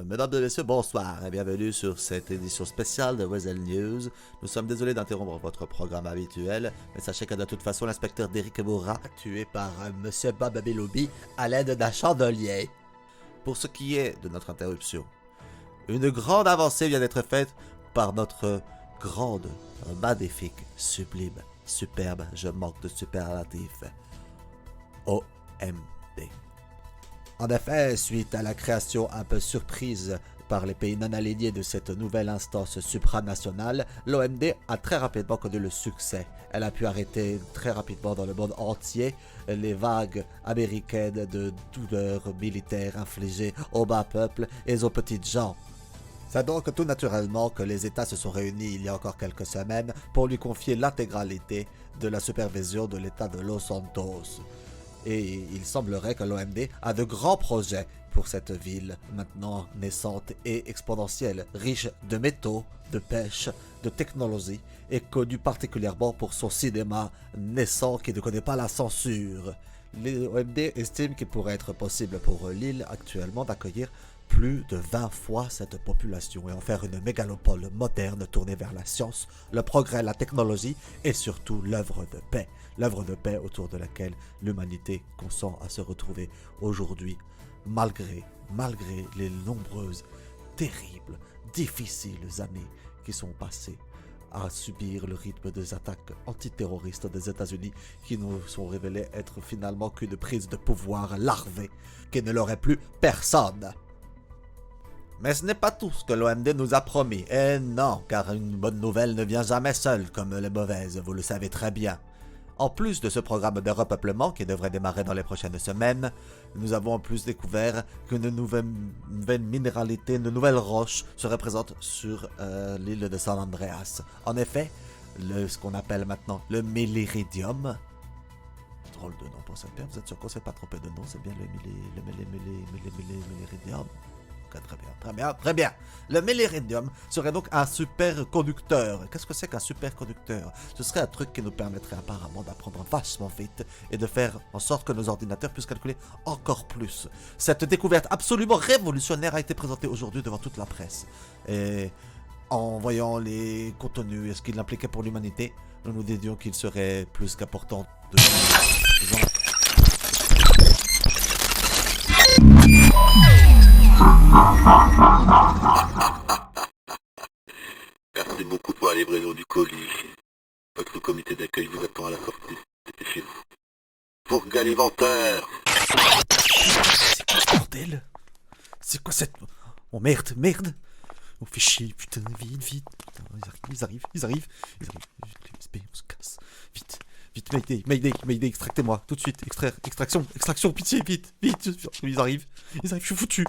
Mesdames et messieurs, bonsoir et bienvenue sur cette édition spéciale de Weasel News. Nous sommes désolés d'interrompre votre programme habituel, mais sachez que de toute façon, l'inspecteur Derrick mourra tué par Monsieur Bob Belobi à l'aide d'un chandelier. Pour ce qui est de notre interruption, une grande avancée vient d'être faite par notre grande, magnifique, sublime, superbe, je manque de superlatif, OMD. En effet, suite à la création un peu surprise par les pays non alignés de cette nouvelle instance supranationale, l'OMD a très rapidement connu le succès. Elle a pu arrêter très rapidement dans le monde entier les vagues américaines de douleurs militaires infligées aux bas peuples et aux petites gens. C'est donc tout naturellement que les États se sont réunis il y a encore quelques semaines pour lui confier l'intégralité de la supervision de l'État de Los Santos. Et il semblerait que l'OMD a de grands projets pour cette ville, maintenant naissante et exponentielle, riche de métaux, de pêche, de technologie, et connue particulièrement pour son cinéma naissant qui ne connaît pas la censure. L'OMD estime qu'il pourrait être possible pour l'île actuellement d'accueillir plus de 20 fois cette population et en faire une mégalopole moderne tournée vers la science, le progrès, la technologie et surtout l'œuvre de paix. L'œuvre de paix autour de laquelle l'humanité consent à se retrouver aujourd'hui, malgré les nombreuses, terribles, difficiles années qui sont passées à subir le rythme des attaques antiterroristes des États-Unis qui nous sont révélées être finalement qu'une prise de pouvoir larvée qui ne l'aurait plus personne. Mais ce n'est pas tout ce que l'OMD nous a promis. Et non, car une bonne nouvelle ne vient jamais seule comme les mauvaises, vous le savez très bien. En plus de ce programme de repeuplement qui devrait démarrer dans les prochaines semaines, nous avons en plus découvert qu'une nouvelle minéralité, une nouvelle roche serait présente sur l'île de San Andreas. En effet, ce qu'on appelle maintenant le Méliridium. Drôle de nom pour cette terre, vous êtes sûr qu'on ne s'est pas trompé de nom, c'est bien le Méliridium. Très bien. Le Méliridium serait donc un superconducteur. Qu'est-ce que c'est qu'un superconducteur? Ce serait un truc qui nous permettrait apparemment d'apprendre vachement vite et de faire en sorte que nos ordinateurs puissent calculer encore plus. Cette découverte absolument révolutionnaire a été présentée aujourd'hui devant toute la presse. Et en voyant les contenus et ce qu'il impliquait pour l'humanité, nous nous disions qu'il serait plus qu'important de... Merci beaucoup pour la livraison du colis. Votre comité d'accueil vous attend à la sortie. C'était chez vous. Pour Gallivanteur. C'est quoi ce bordel? C'est quoi cette... Oh merde. On fait chier, putain, vite. Putain, ils arrivent. On se casse. Vite, Mayday, extractez-moi, tout de suite, extraction, pitié, vite. Ils arrivent, je suis foutu.